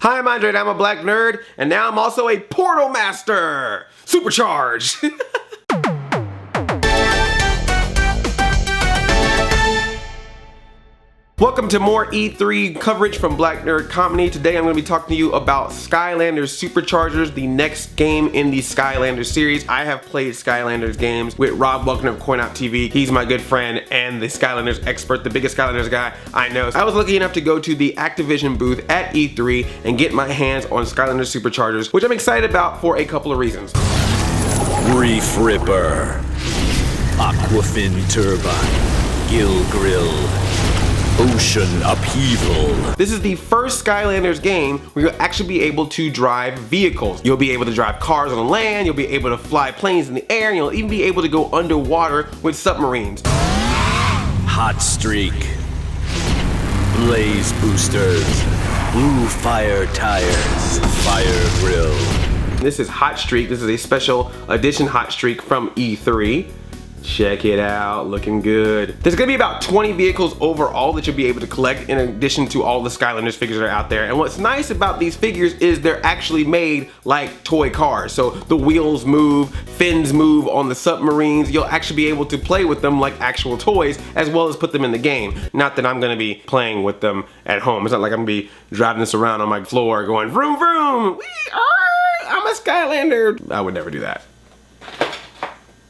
Hi, I'm Andre, I'm a black nerd, and now I'm also a portal master! Supercharged! Welcome to more E3 coverage from Black Nerd Comedy. Today I'm going to be talking to you about Skylanders Superchargers, the next game in the Skylanders series. I have played Skylanders games with Rob Welkin of Coin Out TV. He's my good friend and the Skylanders expert, the biggest Skylanders guy I know. I was lucky enough to go to the Activision booth at E3 and get my hands on Skylanders Superchargers, which I'm excited about for a couple of reasons. Reef Ripper, Aquafin Turbine, Gill Grill, Ocean Upheaval. This is the first Skylanders game where you'll actually be able to drive vehicles. You'll be able to drive cars on the land, you'll be able to fly planes in the air, and you'll even be able to go underwater with submarines. Hot Streak, Blaze Boosters, Blue Fire Tires, Fire Grill. This is Hot Streak. This is a special edition Hot Streak from E3. Check it out, looking good. There's gonna be about 20 vehicles overall that you'll be able to collect in addition to all the Skylanders figures that are out there. And what's nice about these figures is they're actually made like toy cars. So the wheels move, fins move on the submarines. You'll actually be able to play with them like actual toys as well as put them in the game. Not that I'm gonna be playing with them at home. It's not like I'm gonna be driving this around on my floor going vroom vroom. I'm a Skylander. I would never do that.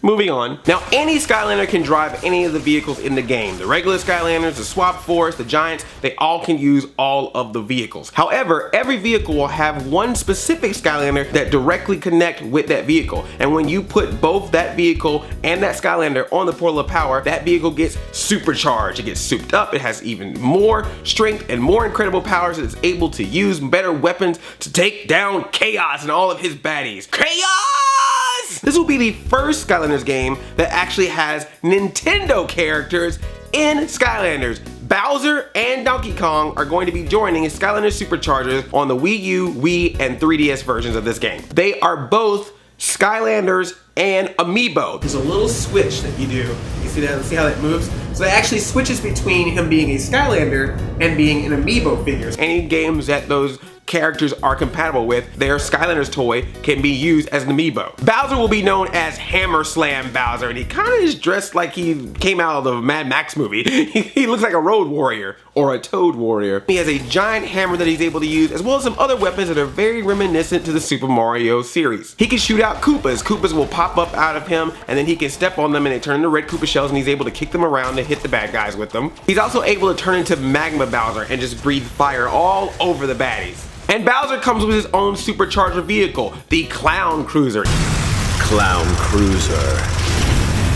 Moving on. Now, any Skylander can drive any of the vehicles in the game. The regular Skylanders, the Swap Force, the Giants, they all can use all of the vehicles. However, every vehicle will have one specific Skylander that directly connect with that vehicle. And when you put both that vehicle and that Skylander on the portal of power, that vehicle gets supercharged. It gets souped up. It has even more strength and more incredible powers. It's able to use better weapons to take down Chaos and all of his baddies. Chaos! This will be the first Skylanders game that actually has Nintendo characters in Skylanders. Bowser and Donkey Kong are going to be joining Skylanders Superchargers on the Wii U, Wii, and 3DS versions of this game. They are both Skylanders and Amiibo. There's a little switch that you do. You see that? See how that moves? So it actually switches between him being a Skylander and being an Amiibo figure. Any games that those characters are compatible with, their Skylanders toy can be used as an Amiibo. Bowser will be known as Hammer Slam Bowser, and he kind of is dressed like he came out of the Mad Max movie. He looks like a road warrior or a toad warrior. He has a giant hammer that he's able to use, as well as some other weapons that are very reminiscent to the Super Mario series. He can shoot out Koopas. Koopas will pop up out of him, and then he can step on them and they turn into red Koopa shells, and he's able to kick them around and hit the bad guys with them. He's also able to turn into Magma Bowser and just breathe fire all over the baddies. And Bowser comes with his own supercharger vehicle, the Clown Cruiser. Clown Cruiser,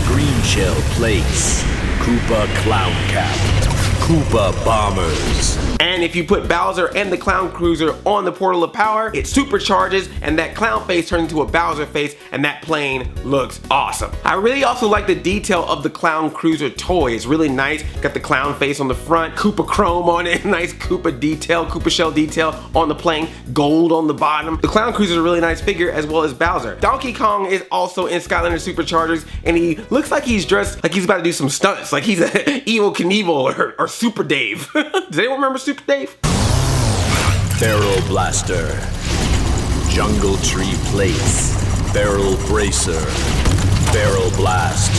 Green Shell Plates, Koopa Clown Cap, Koopa Bombers. And if you put Bowser and the Clown Cruiser on the portal of power, it supercharges and that clown face turns into a Bowser face and that plane looks awesome. I really also like the detail of the Clown Cruiser toy. It's really nice. Got the clown face on the front, Koopa chrome on it, nice Koopa detail, Koopa shell detail on the plane, gold on the bottom. The Clown Cruiser is a really nice figure as well as Bowser. Donkey Kong is also in Skylanders Superchargers and he looks like he's dressed like he's about to do some stunts, like he's a Evil Knievel or Super Dave. Does anyone remember Super Dave? Barrel Blaster, Jungle Tree Plates, Barrel Bracer, Barrel Blast.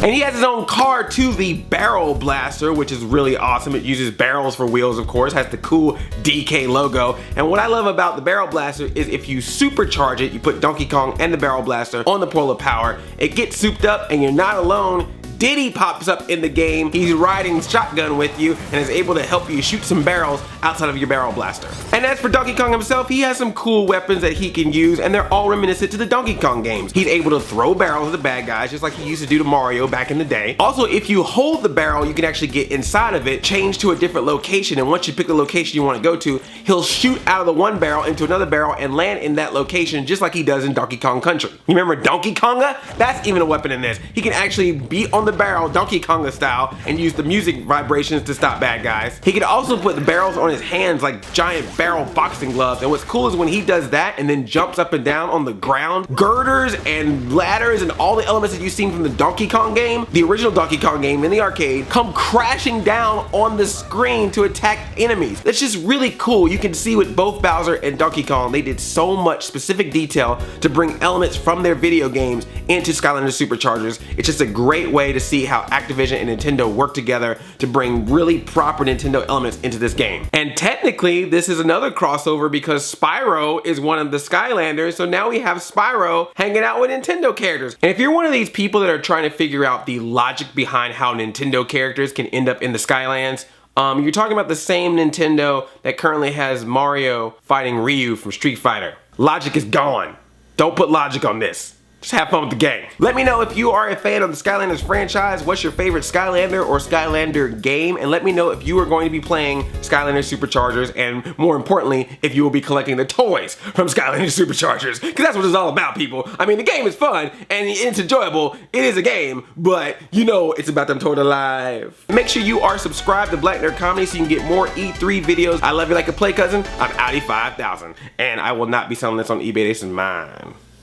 And he has his own car too, the Barrel Blaster, which is really awesome. It uses barrels for wheels, of course, has the cool DK logo. And what I love about the Barrel Blaster is if you supercharge it, you put Donkey Kong and the Barrel Blaster on the portal of power, it gets souped up and you're not alone. Diddy pops up in the game. He's riding shotgun with you and is able to help you shoot some barrels outside of your Barrel Blaster. And as for Donkey Kong himself, he has some cool weapons that he can use and they're all reminiscent to the Donkey Kong games. He's able to throw barrels at the bad guys just like he used to do to Mario back in the day. Also, if you hold the barrel, you can actually get inside of it, change to a different location, and once you pick the location you want to go to, he'll shoot out of the one barrel into another barrel and land in that location just like he does in Donkey Kong Country. You remember Donkey Konga? That's even a weapon in this. He can actually be on the the barrel Donkey Konga style and use the music vibrations to stop bad guys. He could also put the barrels on his hands like giant barrel boxing gloves, and what's cool is when he does that and then jumps up and down on the ground, girders and ladders and all the elements that you've seen from the Donkey Kong game, the original Donkey Kong game in the arcade, come crashing down on the screen to attack enemies. That's just really cool. You can see with both Bowser and Donkey Kong, they did so much specific detail to bring elements from their video games into Skylanders Superchargers. It's just a great way to see how Activision and Nintendo work together to bring really proper Nintendo elements into this game. And technically, this is another crossover because Spyro is one of the Skylanders, so now we have Spyro hanging out with Nintendo characters. And if you're one of these people that are trying to figure out the logic behind how Nintendo characters can end up in the Skylands, you're talking about the same Nintendo that currently has Mario fighting Ryu from Street Fighter. Logic is gone. Don't put logic on this. Just have fun with the game. Let me know if you are a fan of the Skylanders franchise, what's your favorite Skylander or Skylander game, and let me know if you are going to be playing Skylanders Superchargers, and more importantly, if you will be collecting the toys from Skylanders Superchargers, because that's what it's all about, people. I mean, the game is fun, and it's enjoyable. It is a game, but you know it's about them toys alive. Make sure you are subscribed to Black Nerd Comedy so you can get more E3 videos. I love you like a play cousin. I'm Audi 5000, and I will not be selling this on eBay. This is mine.